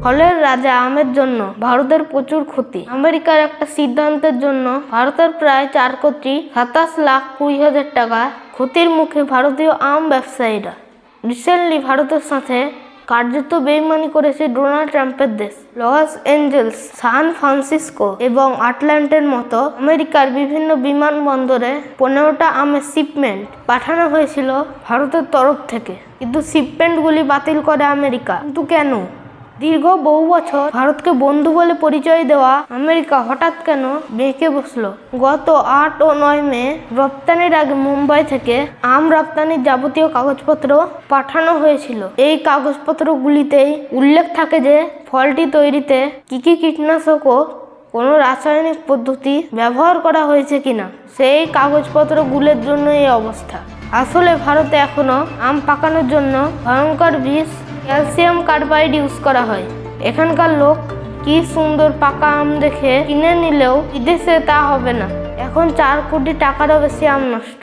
ফলের রাজা আমের জন্য ভারতের প্রচুর ক্ষতি। আমেরিকার একটা সিদ্ধান্তের জন্য ভারতের প্রায় 4,27,20,000 টাকা ক্ষতির মুখে ভারতীয় আম ব্যবসায়ীরা। রিসেন্টলি ভারতের সাথে কার্যত বেইমানি করেছে ডোনাল্ড ট্রাম্পের দেশ। লস এঞ্জেলস, সান ফ্রান্সিসকো এবং আটলান্টার মতো আমেরিকার বিভিন্ন বিমানবন্দরে 15টা আমের শিপমেন্ট পাঠানো হয়েছিল ভারতের তরফ থেকে, কিন্তু শিপমেন্টগুলি বাতিল করে আমেরিকা। কিন্তু কেন? দীর্ঘ বহু বছর ভারতকে বন্ধু বলে পরিচয় দেওয়া আমেরিকা হঠাৎ কেন বেঁকে বসলো? গত 8 ও 9 মে রপ্তানির আগে মুম্বাই থেকে আম রপ্তানির যাবতীয় কাগজপত্র পাঠানো হয়েছিল। এই কাগজপত্রগুলিতেই উল্লেখ থাকে যে ফলটি তৈরিতে কি কি কীটনাশক ও কোনো রাসায়নিক পদ্ধতি ব্যবহার করা হয়েছে কিনা। সেই কাগজপত্রগুলোর জন্য এই অবস্থা। আসলে ভারতে এখনো আম পাকানোর জন্য ভয়ঙ্কর বিষ ক্যালসিয়াম কার্বাইড ইউজ করা হয়। এখানকার লোক কি সুন্দর পাকা আম দেখে কিনে নিলেও বিদেশে তা হবে না। এখন 4 কোটি টাকারও বেশি আম নষ্ট।